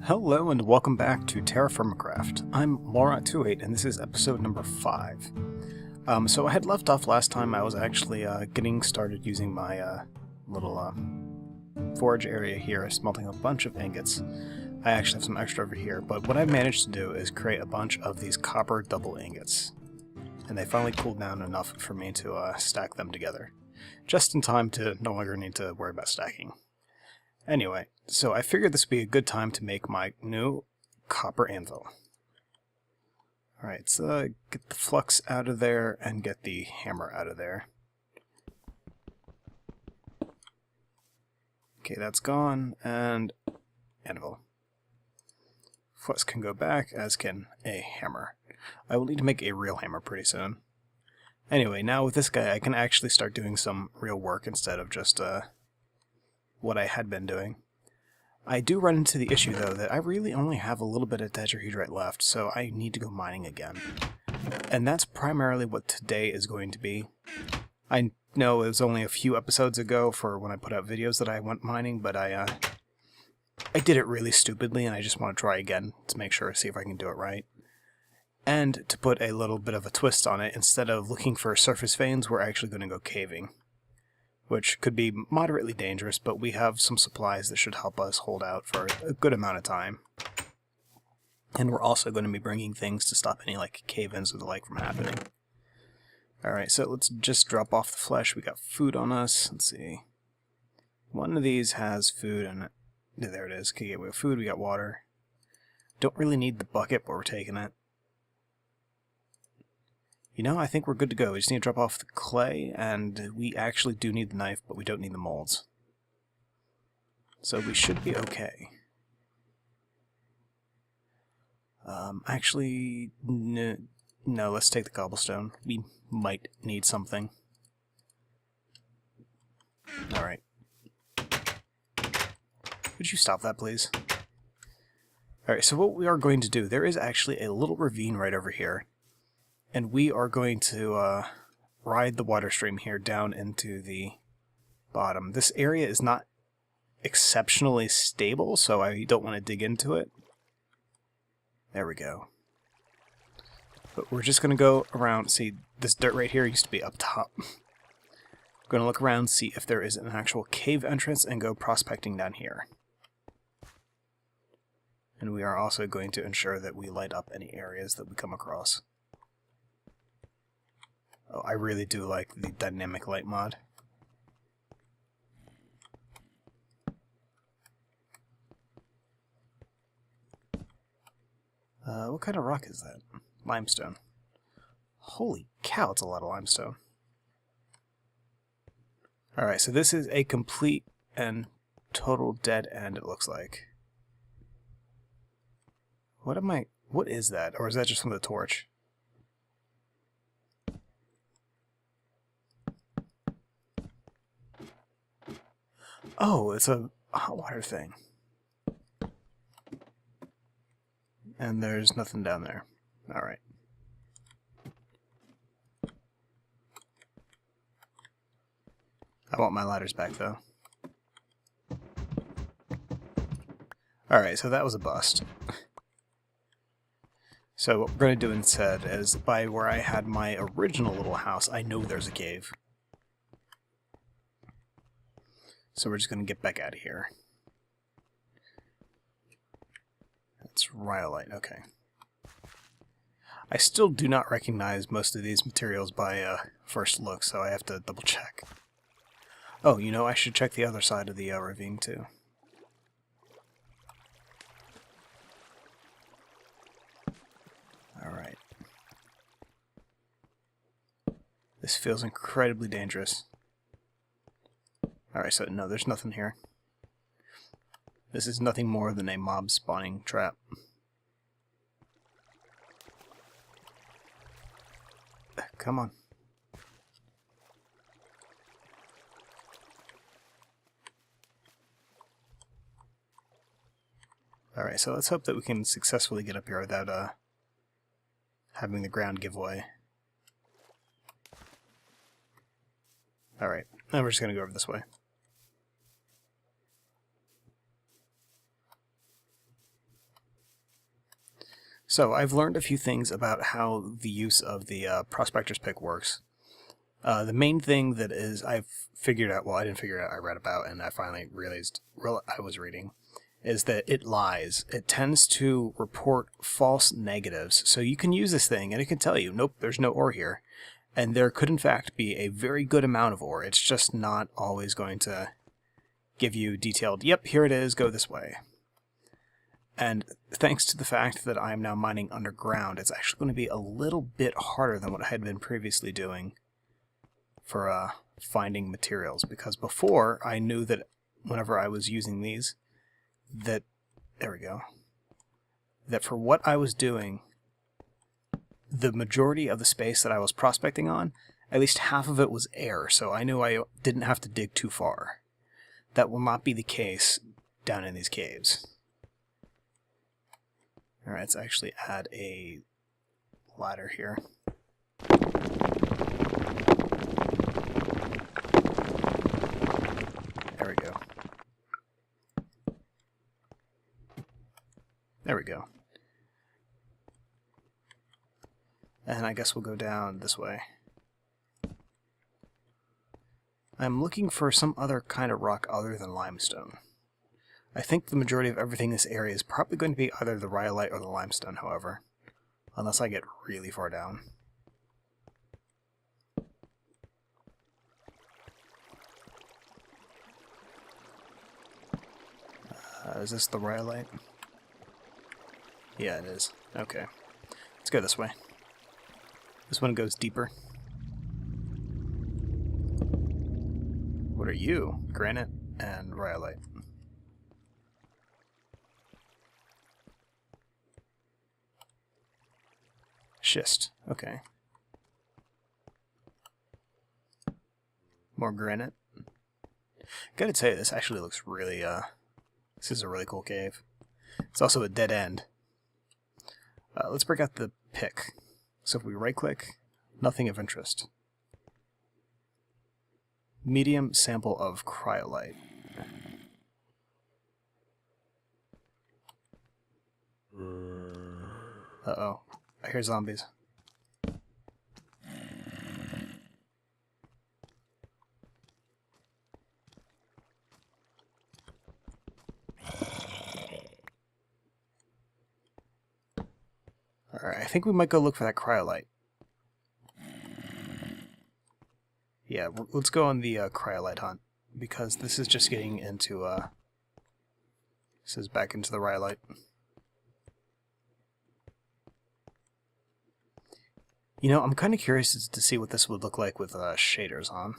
Hello and welcome back to TerraFirmaCraft. I'm Laura28 and this is episode number 5. So I had left off last time. I was actually getting started using my little forge area here, smelting a bunch of ingots. I actually have some extra over here, but what I managed to do is create a bunch of these copper double ingots. And they finally cooled down enough for me to stack them together. Just in time to no longer need to worry about stacking. Anyway, so I figured this would be a good time to make my new Copper Anvil. Alright, so get the flux out of there and get the hammer out of there. Okay, that's gone, and anvil. Flux can go back, as can a hammer. I will need to make a real hammer pretty soon. Anyway, now with this guy I can actually start doing some real work instead of just what I had been doing. I do run into the issue, though, that I really only have a little bit of Tetrahedrite left, so I need to go mining again. And that's primarily what today is going to be. I know it was only a few episodes ago for when I put out videos that I went mining, but I did it really stupidly, and I just want to try again to make sure, see if I can do it right. And to put a little bit of a twist on it, instead of looking for surface veins, we're actually going to go caving. Which could be moderately dangerous, but we have some supplies that should help us hold out for a good amount of time. And we're also going to be bringing things to stop any like cave-ins or the like from happening. Alright, so let's just drop off the flesh. We got food on us. Let's see. One of these has food in it. There it is. Okay, we have food, we got water. Don't really need the bucket, but we're taking it. You know, I think we're good to go. We just need to drop off the clay, and we actually do need the knife, but we don't need the molds. So we should be okay. Actually, no, let's take the cobblestone. We might need something. Alright. Would you stop that, please? Alright, so what we are going to do, there is actually a little ravine right over here. And we are going to ride the water stream here down into the bottom. This area is not exceptionally stable, so I don't want to dig into it. There we go. But we're just going to go around. See, this dirt right here used to be up top. We're going to look around, see if there is an actual cave entrance, and go prospecting down here. And we are also going to ensure that we light up any areas that we come across. Oh, I really do like the dynamic light mod. What kind of rock is that? Limestone. Holy cow, it's a lot of limestone. Alright, so this is a complete and total dead end, it looks like. What is that? Or is that just from the torch? Oh, it's a hot water thing. And there's nothing down there. Alright. I want my ladders back, though. Alright, so that was a bust. So what we're going to do instead is, by where I had my original little house, I know there's a cave. So we're just going to get back out of here. That's rhyolite, okay. I still do not recognize most of these materials by first look, so I have to double check. Oh, you know, I should check the other side of the ravine too. Alright. This feels incredibly dangerous. Alright, so no, there's nothing here. This is nothing more than a mob spawning trap. Come on. Alright, so let's hope that we can successfully get up here without having the ground give way. Alright, now we're just going to go over this way. So I've learned a few things about how the use of the prospectors pick works. The main thing that I've figured out, well, I didn't figure it out, I read about, and I finally realized I was reading, is that it lies. It tends to report false negatives. So you can use this thing and it can tell you, nope, there's no ore here. And there could in fact be a very good amount of ore. It's just not always going to give you detailed, yep, here it is, go this way. And thanks to the fact that I'm now mining underground, it's actually going to be a little bit harder than what I had been previously doing for finding materials. Because before, I knew that whenever I was using these, that for what I was doing, the majority of the space that I was prospecting on, at least half of it was air, so I knew I didn't have to dig too far. That will not be the case down in these caves. Alright, let's actually add a ladder here. There we go. There we go. And I guess we'll go down this way. I'm looking for some other kind of rock other than limestone. I think the majority of everything in this area is probably going to be either the rhyolite or the limestone, however. Unless I get really far down. Is this the rhyolite? Yeah, it is. Okay. Let's go this way. This one goes deeper. What are you? Granite and rhyolite. Schist. Okay. More granite. Gotta tell you, this actually looks really, this is a really cool cave. It's also a dead end. Let's break out the pick. So if we right-click, nothing of interest. Medium sample of cryolite. Uh-oh. I hear zombies. Alright, I think we might go look for that cryolite. Yeah, let's go on the cryolite hunt, because this is just getting into, this is back into the rhyolite. You know, I'm kind of curious to see what this would look like with shaders on.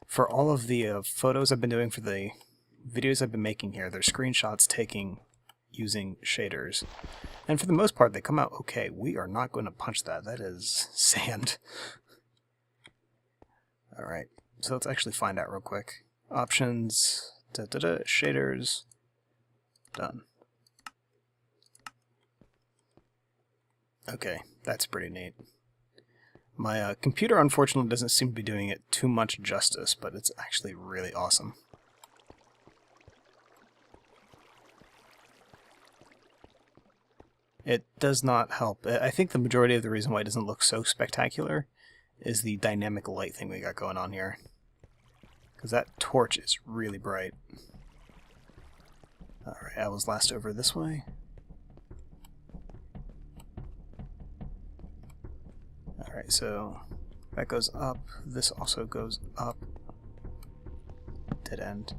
For all of the photos I've been doing for the videos I've been making here, they're screenshots taking using shaders. And for the most part, they come out okay. We are not going to punch that. That is sand. Alright, so let's actually find out real quick. Options, shaders, done. Okay, that's pretty neat. My computer, unfortunately, doesn't seem to be doing it too much justice, but it's actually really awesome. It does not help. I think the majority of the reason why it doesn't look so spectacular is the dynamic light thing we got going on here. Because that torch is really bright. Alright, I was last over this way. Alright, so that goes up. This also goes up. Dead end.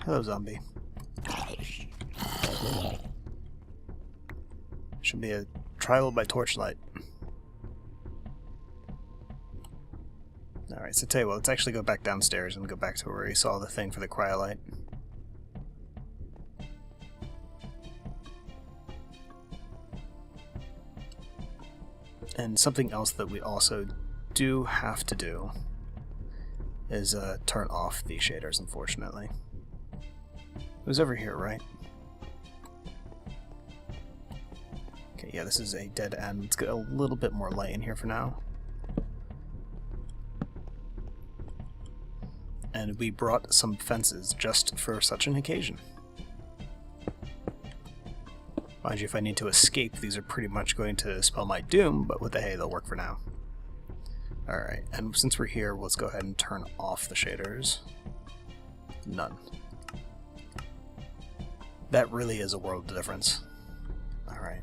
Hello, zombie. Should be a trial by torchlight. Alright, so tell you what, let's actually go back downstairs and go back to where we saw the thing for the cryolite. And something else that we also do have to do is turn off the shaders, unfortunately. It was over here, right? Okay, Okay, yeah, this is a dead end. Let's get a little bit more light in here for now. And we brought some fences just for such an occasion. Mind you, if I need to escape, these are pretty much going to spell my doom, but with the hay, they'll work for now. Alright, and since we're here, let's go ahead and turn off the shaders. None. That really is a world of difference. Alright.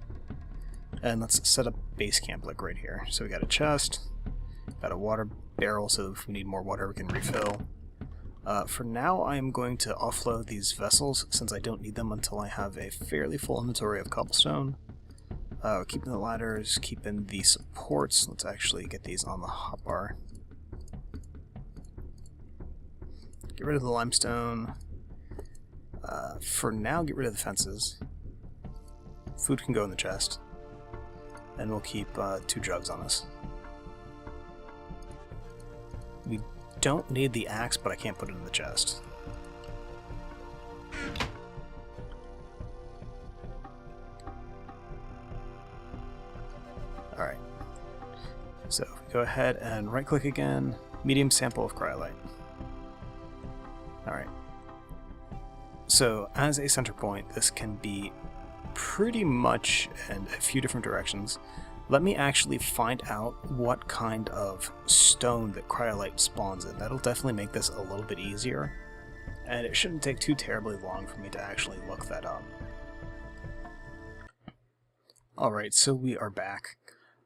And let's set up base camp like right here. So we got a chest, got a water barrel, so if we need more water we can refill. For now, I am going to offload these vessels since I don't need them until I have a fairly full inventory of cobblestone. Keeping the ladders, keeping the supports. Let's actually get these on the hotbar. Get rid of the limestone. For now, get rid of the fences. Food can go in the chest. And we'll keep 2 jugs on us. We don't need the axe, but I can't put it in the chest. Alright. So, go ahead and right-click again. Medium sample of cryolite. Alright. So, as a center point, this can be pretty much in a few different directions. Let me actually find out what kind of stone that cryolite spawns in. That'll definitely make this a little bit easier, and it shouldn't take too terribly long for me to actually look that up. Alright, so we are back.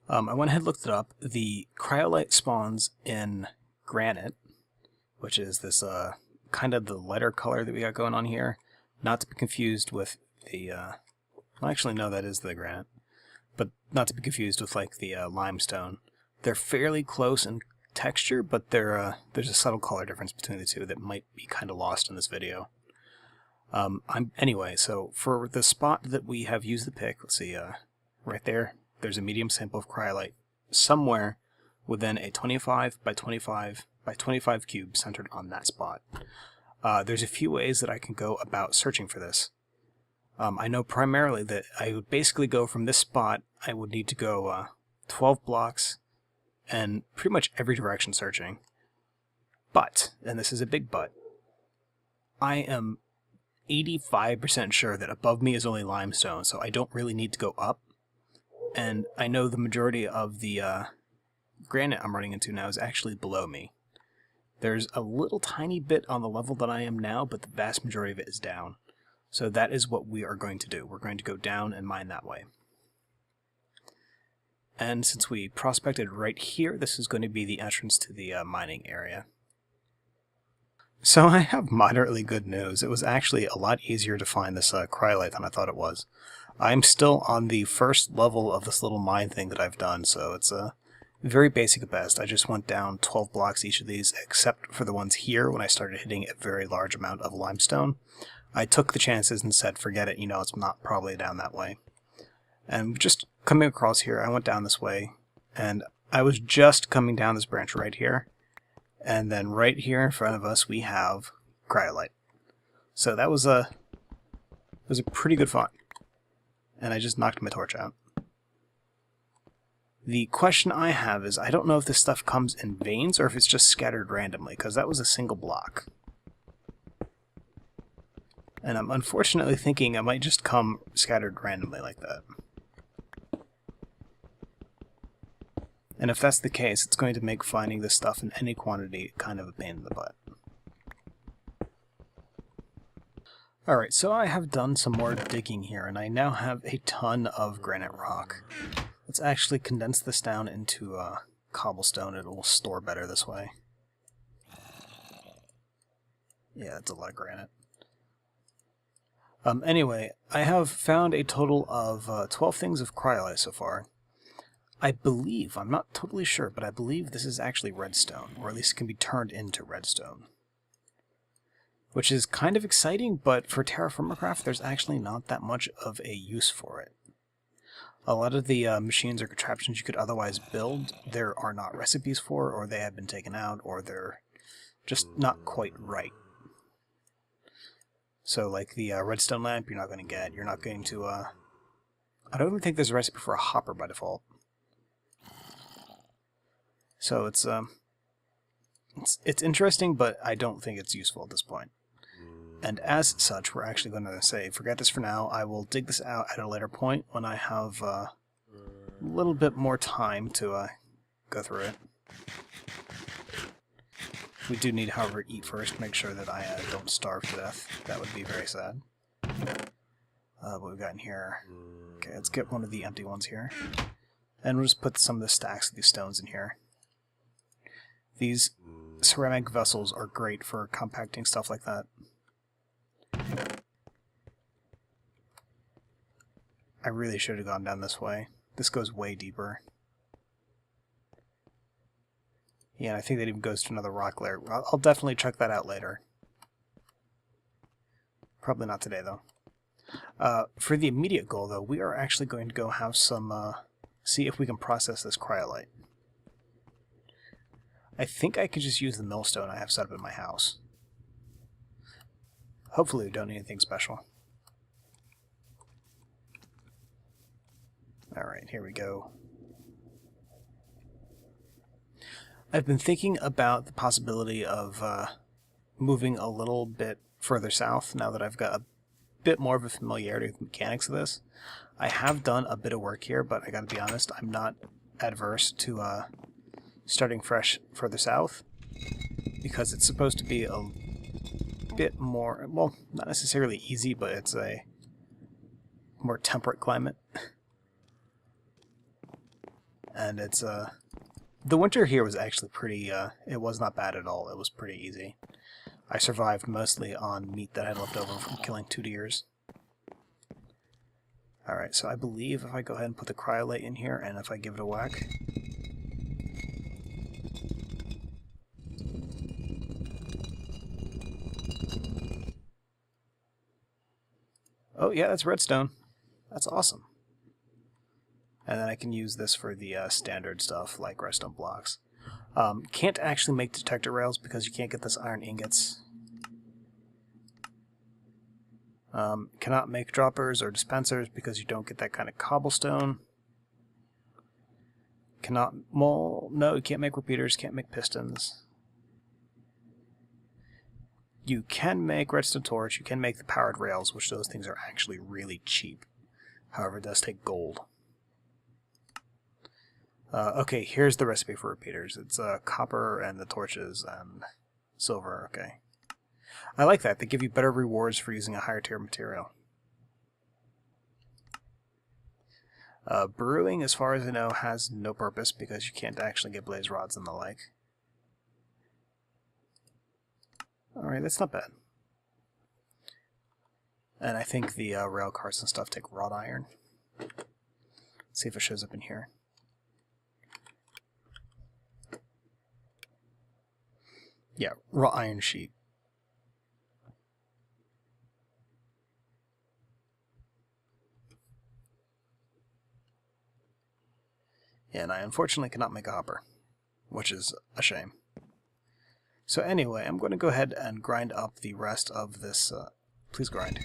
I went ahead and looked it up. The cryolite spawns in granite, which is this kind of the lighter color that we got going on here. Not to be confused with the... well, actually, no, that is the granite. But not to be confused with like the limestone. They're fairly close in texture, but there's a subtle color difference between the two that might be kind of lost in this video. Anyway, so for the spot that we have used the pick, let's see, right there, there's a medium sample of cryolite somewhere within a 25 by 25 by 25 cube centered on that spot. There's a few ways that I can go about searching for this. I know primarily that I would basically go from this spot, I would need to go 12 blocks and pretty much every direction searching. But, and this is a big but, I am 85% sure that above me is only limestone, so I don't really need to go up. And I know the majority of the granite I'm running into now is actually below me. There's a little tiny bit on the level that I am now, but the vast majority of it is down. So that is what we are going to do. We're going to go down and mine that way. And since we prospected right here, this is going to be the entrance to the mining area. So I have moderately good news. It was actually a lot easier to find this cryolite than I thought it was. I'm still on the first level of this little mine thing that I've done, so it's very basic at best. I just went down 12 blocks each of these, except for the ones here when I started hitting a very large amount of limestone. I took the chances and said, forget it, you know, it's not probably down that way. And just coming across here, I went down this way, and I was just coming down this branch right here, and then right here in front of us we have cryolite. So that was a pretty good find, and I just knocked my torch out. The question I have is, I don't know if this stuff comes in veins or if it's just scattered randomly, because that was a single block. And I'm unfortunately thinking it might just come scattered randomly like that. And if that's the case, it's going to make finding this stuff in any quantity kind of a pain in the butt. Alright, so I have done some more digging here, and I now have a ton of granite rock. Let's actually condense this down into cobblestone. It will store better this way. Yeah, that's a lot of granite. Anyway, I have found a total of 12 things of cryolite so far. I believe, I'm not totally sure, but I believe this is actually redstone, or at least it can be turned into redstone. Which is kind of exciting, but for TerraFirmaCraft, there's actually not that much of a use for it. A lot of the machines or contraptions you could otherwise build, there are not recipes for, or they have been taken out, or they're just not quite right. So like the redstone lamp, you're not going to get. You're not going to... I don't even think there's a recipe for a hopper by default. So it's interesting, but I don't think it's useful at this point. And as such, we're actually going to say, forget this for now. I will dig this out at a later point when I have a little bit more time to go through it. We do need, however, eat first to make sure that I don't starve to death. That would be very sad. What we've got in here. Okay, let's get one of the empty ones here. And we'll just put some of the stacks of these stones in here. These ceramic vessels are great for compacting stuff like that. I really should have gone down this way. This goes way deeper. Yeah, and I think that even goes to another rock layer. I'll definitely check that out later. Probably not today, though. For the immediate goal, though, we are actually going to go have some, see if we can process this cryolite. I think I could just use the millstone I have set up in my house. Hopefully we don't need anything special. Alright, here we go. I've been thinking about the possibility of moving a little bit further south now that I've got a bit more of a familiarity with the mechanics of this. I have done a bit of work here, but I gotta be honest, I'm not adverse to starting fresh further south, because it's supposed to be a bit more, well, not necessarily easy, but it's a more temperate climate. And it's, the winter here was actually pretty, it was not bad at all. It was pretty easy. I survived mostly on meat that I had left over from killing 2 deers. Alright, so I believe if I go ahead and put the cryolite in here, and if I give it a whack... Oh yeah, that's redstone. That's awesome. And then I can use this for the standard stuff, like redstone blocks. Can't actually make detector rails because you can't get this iron ingots. Cannot make droppers or dispensers because you don't get that kind of cobblestone. Cannot, well, no, you can't make repeaters, can't make pistons. You can make redstone torch, you can make the powered rails, which those things are actually really cheap. However, it does take gold. Okay, here's the recipe for repeaters. It's copper and the torches and silver, okay. I like that. They give you better rewards for using a higher tier material. Brewing, as far as I know, has no purpose because you can't actually get blaze rods and the like. Alright, that's not bad. And I think the rail cars and stuff take wrought iron. Let's see if it shows up in here. Yeah, raw iron sheet. And I unfortunately cannot make a hopper, which is a shame. So anyway, I'm going to go ahead and grind up the rest of this, please grind,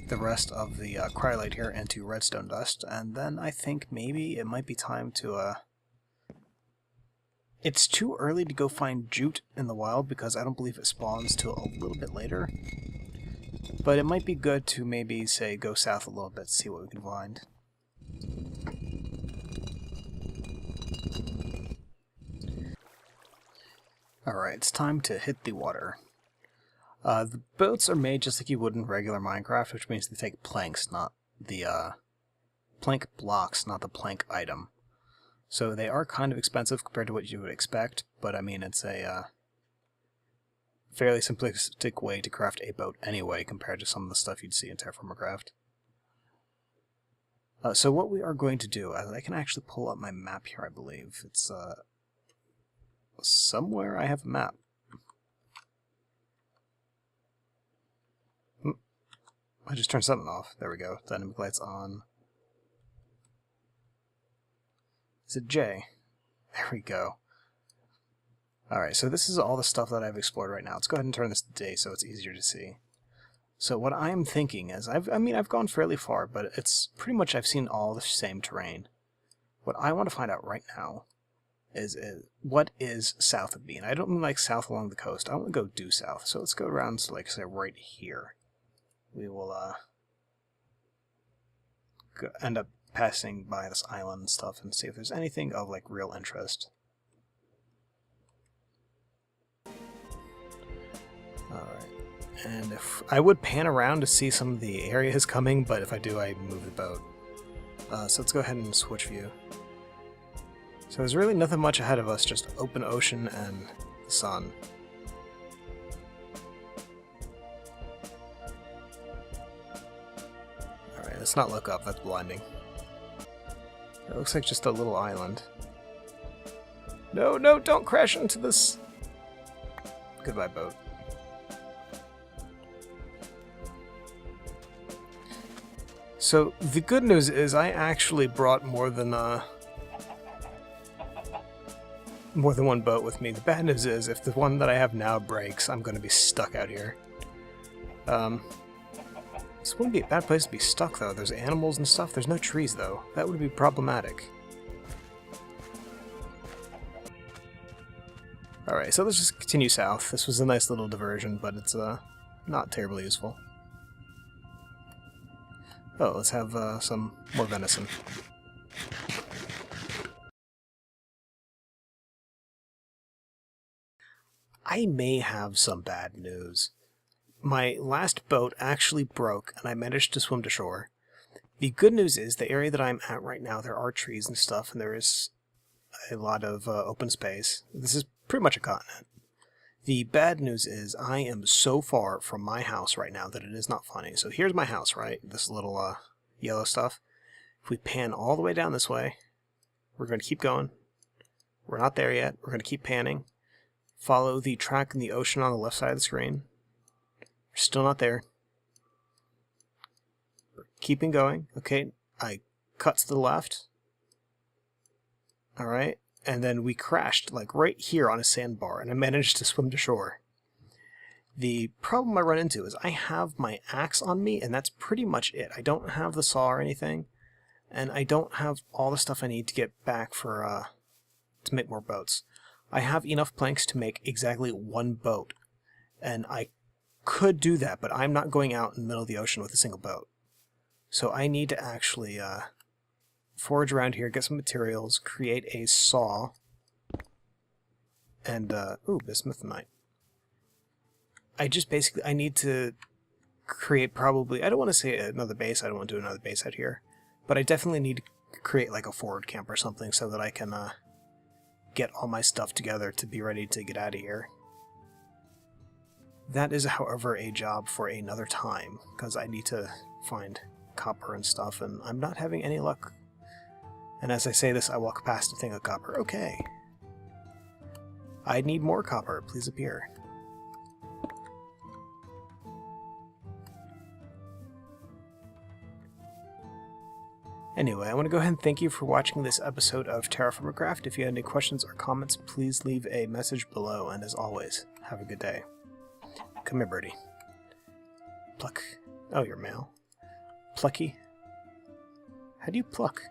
the rest of the cryolite here into redstone dust, and then I think maybe it might be time to, it's too early to go find jute in the wild because I don't believe it spawns till a little bit later, but it might be good to maybe, say, go south a little bit to see what we can find. Alright, it's time to hit the water. The boats are made just like you would in regular Minecraft, which means they take planks, not the, plank blocks, not the plank item. So they are kind of expensive compared to what you would expect, but I mean, it's a, fairly simplistic way to craft a boat anyway, compared to some of the stuff you'd see in TerraFirmaCraft. So what we are going to do, I can actually pull up my map here, I believe. It's, somewhere I have a map. I just turned something off. There we go. Dynamic lights on. Is it J? There we go. Alright, so this is all the stuff that I've explored right now. Let's go ahead and turn this to day so it's easier to see. So what I'm thinking is, I've gone fairly far, but it's pretty much I've seen all the same terrain. What I want to find out right now is what is south of me, and I don't mean like south along the coast. I want to go due south. So let's go around to, like, say, right here. We will end up passing by this island and stuff and see if there's anything of, like, real interest. Alright. And if I would pan around to see some of the areas coming, but if I do, I move the boat. So let's go ahead and switch view. So there's really nothing much ahead of us, just open ocean and the sun. Alright, let's not look up, that's blinding. It looks like just a little island. No, no, don't crash into this! Goodbye, boat. So, the good news is I actually brought more than one boat with me. The bad news is, if the one that I have now breaks, I'm going to be stuck out here. This wouldn't be a bad place to be stuck, though. There's animals and stuff. There's no trees, though. That would be problematic. Alright, so let's just continue south. This was a nice little diversion, but it's not terribly useful. Oh, let's have some more venison. I may have some bad news. My last boat actually broke, and I managed to swim to shore. The good news is, the area that I'm at right now, there are trees and stuff, and there is a lot of open space. This is pretty much a continent. The bad news is, I am so far from my house right now that it is not funny. So here's my house, right? This little yellow stuff. If we pan all the way down this way, we're going to keep going. We're not there yet. We're going to keep panning. Follow the track in the ocean on the left side of the screen. We're still not there. We're keeping going. Okay, I cut to the left. Alright, and then we crashed, like, right here on a sandbar, and I managed to swim to shore. The problem I run into is I have my axe on me, and that's pretty much it. I don't have the saw or anything, and I don't have all the stuff I need to get back for, to make more boats. I have enough planks to make exactly one boat, and I could do that, but I'm not going out in the middle of the ocean with a single boat. So I need to actually forage around here, get some materials, create a saw, and, ooh, bismuthinite. I need to create probably, I don't want to say another base, I don't want to do another base out here, but I definitely need to create like a forward camp or something so that I can get all my stuff together to be ready to get out of here. That is, however, a job for another time, because I need to find copper and stuff, and I'm not having any luck. And as I say this, I walk past a thing of copper. Okay. I need more copper. Please appear. Anyway, I want to go ahead and thank you for watching this episode of TerraFirmaCraft. If you had any questions or comments, please leave a message below, and as always, have a good day. Come here, birdie. Pluck. Oh, you're male. Plucky. How do you pluck?